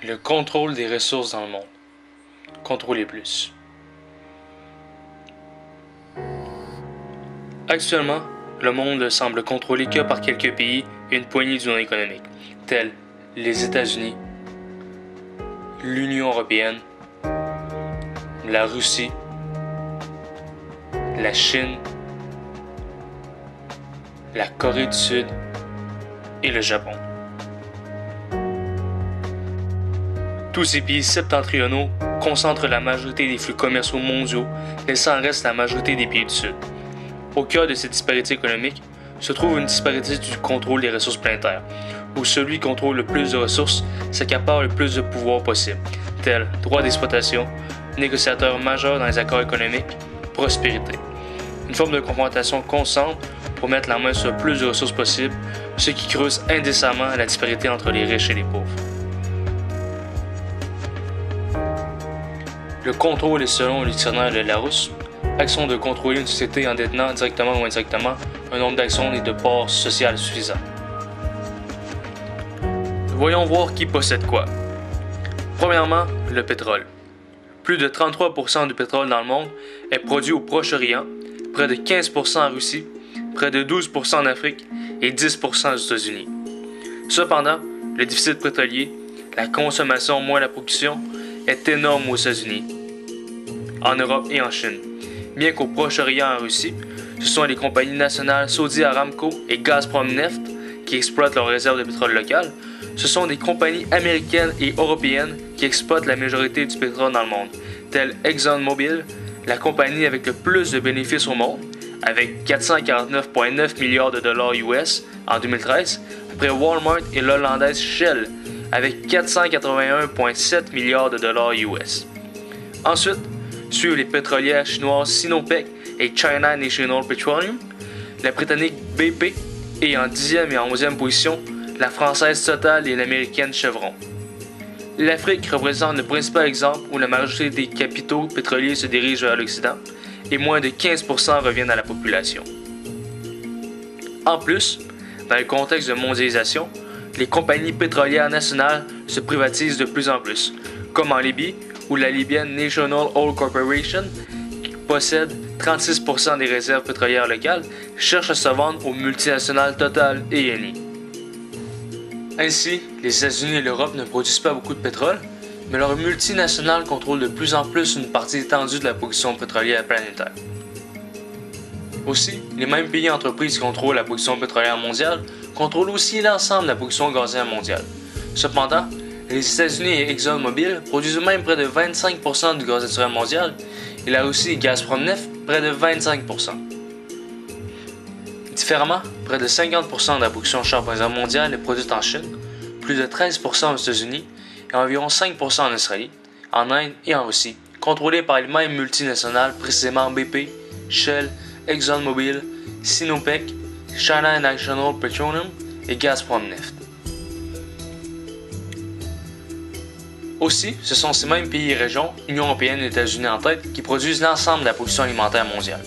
Le contrôle des ressources dans le monde. Contrôler plus. Actuellement, le monde semble contrôlé que par quelques pays et une poignée de zones économiques, tels les États-Unis, l'Union européenne, la Russie, la Chine, la Corée du Sud et le Japon. Tous ces pays septentrionaux concentrent la majorité des flux commerciaux mondiaux, laissant en reste la majorité des pays du Sud. Au cœur de cette disparité économique se trouve une disparité du contrôle des ressources planétaires, où celui qui contrôle le plus de ressources s'accapare le plus de pouvoir possible, tels droit d'exploitation, négociateur majeur dans les accords économiques, prospérité. Une forme de confrontation constante pour mettre la main sur le plus de ressources possibles, ce qui creuse indécemment la disparité entre les riches et les pauvres. Le contrôle est, selon le dictionnaire de Larousse, action de contrôler une société en détenant directement ou indirectement un nombre d'actions et de parts sociales suffisant. Voyons voir qui possède quoi. Premièrement, le pétrole. Plus de 33% du pétrole dans le monde est produit au Proche-Orient, près de 15% en Russie, près de 12% en Afrique et 10% aux États-Unis. Cependant, le déficit pétrolier, la consommation moins la production, est énorme aux États-Unis, en Europe et en Chine. Bien qu'au Proche-Orient et en Russie, ce sont les compagnies nationales Saudi Aramco et Gazprom Neft qui exploitent leurs réserves de pétrole locales, ce sont des compagnies américaines et européennes qui exploitent la majorité du pétrole dans le monde, telles ExxonMobil, la compagnie avec le plus de bénéfices au monde, avec 449,9 milliards de dollars US en 2013, après Walmart et l'hollandaise Shell, avec 481,7 milliards de dollars US. Ensuite, suivent les pétrolières chinoises Sinopec et China National Petroleum, la britannique BP et en 10e et en 11e position, la française Total et l'américaine Chevron. L'Afrique représente le principal exemple où la majorité des capitaux pétroliers se dirigent vers l'Occident et moins de 15% reviennent à la population. En plus, dans le contexte de mondialisation, les compagnies pétrolières nationales se privatisent de plus en plus, comme en Libye, où la libyenne National Oil Corporation, qui possède 36% des réserves pétrolières locales, cherche à se vendre aux multinationales Total et Eni. Ainsi, les États-Unis et l'Europe ne produisent pas beaucoup de pétrole, mais leurs multinationales contrôlent de plus en plus une partie étendue de la production pétrolière planétaire. Aussi, les mêmes pays et entreprises qui contrôlent la production pétrolière mondiale contrôlent aussi l'ensemble de la production gazière mondiale. Cependant, les États-Unis et ExxonMobil produisent même près de 25% du gaz naturel mondial et la Russie et Gazprom Neft près de 25%. Différemment, près de 50% de la production charbonnière mondiale est produite en Chine, plus de 13% aux États-Unis et environ 5% en Australie, en Inde et en Russie, contrôlées par les mêmes multinationales, précisément BP, Shell, ExxonMobil, Sinopec, China National Petroleum et Gazprom Neft. Aussi, ce sont ces mêmes pays et régions, Union européenne et États-Unis en tête, qui produisent l'ensemble de la production alimentaire mondiale.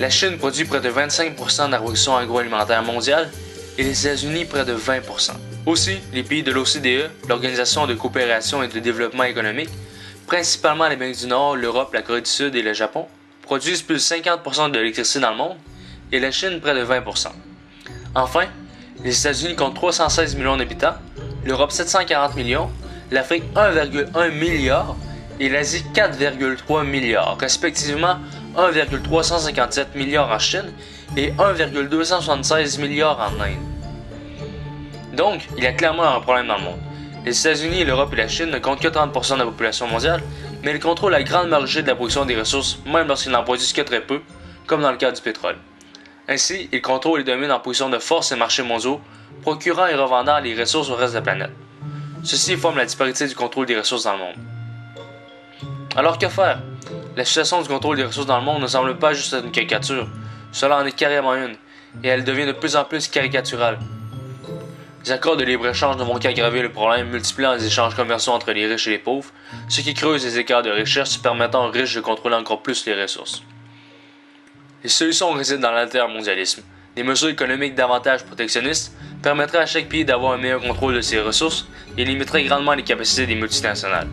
La Chine produit près de 25% de la production agroalimentaire mondiale et les États-Unis près de 20%. Aussi, les pays de l'OCDE, l'Organisation de coopération et de développement économique, principalement l'Amérique du Nord, l'Europe, la Corée du Sud et le Japon, produisent plus de 50% de l'électricité dans le monde et la Chine près de 20%. Enfin, les États-Unis comptent 316 millions d'habitants, l'Europe 740 millions, l'Afrique 1,1 milliard et l'Asie 4,3 milliards, respectivement 1,357 milliards en Chine et 1,276 milliards en Inde. Donc, il y a clairement un problème dans le monde. Les États-Unis, l'Europe et la Chine ne comptent que 30% de la population mondiale, mais ils contrôlent la grande majorité de la production des ressources, même lorsqu'ils n'en produisent que très peu, comme dans le cas du pétrole. Ainsi, ils contrôlent et dominent en position de force les marchés mondiaux, procurant et revendant les ressources au reste de la planète. Ceci forme la disparité du contrôle des ressources dans le monde. Alors que faire? La situation du contrôle des ressources dans le monde ne semble pas juste être une caricature, cela en est carrément une, et elle devient de plus en plus caricaturale. Les accords de libre-échange ne vont qu'aggraver le problème, multipliant les échanges commerciaux entre les riches et les pauvres, ce qui creuse les écarts de richesse permettant aux riches de contrôler encore plus les ressources. Les solutions résident dans l'altermondialisme, Des mesures économiques davantage protectionnistes permettraient à chaque pays d'avoir un meilleur contrôle de ses ressources et limiteraient grandement les capacités des multinationales.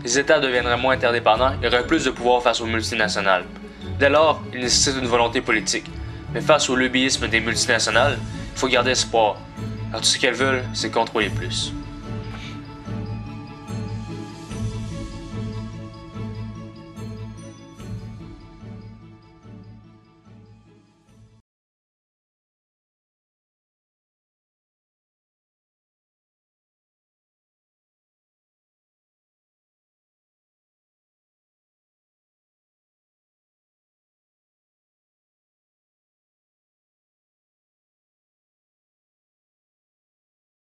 Les États deviendraient moins interdépendants et auraient plus de pouvoir face aux multinationales. Dès lors, il nécessite une volonté politique. Mais face au lobbyisme des multinationales, il faut garder espoir, car tout ce qu'elles veulent, c'est contrôler plus.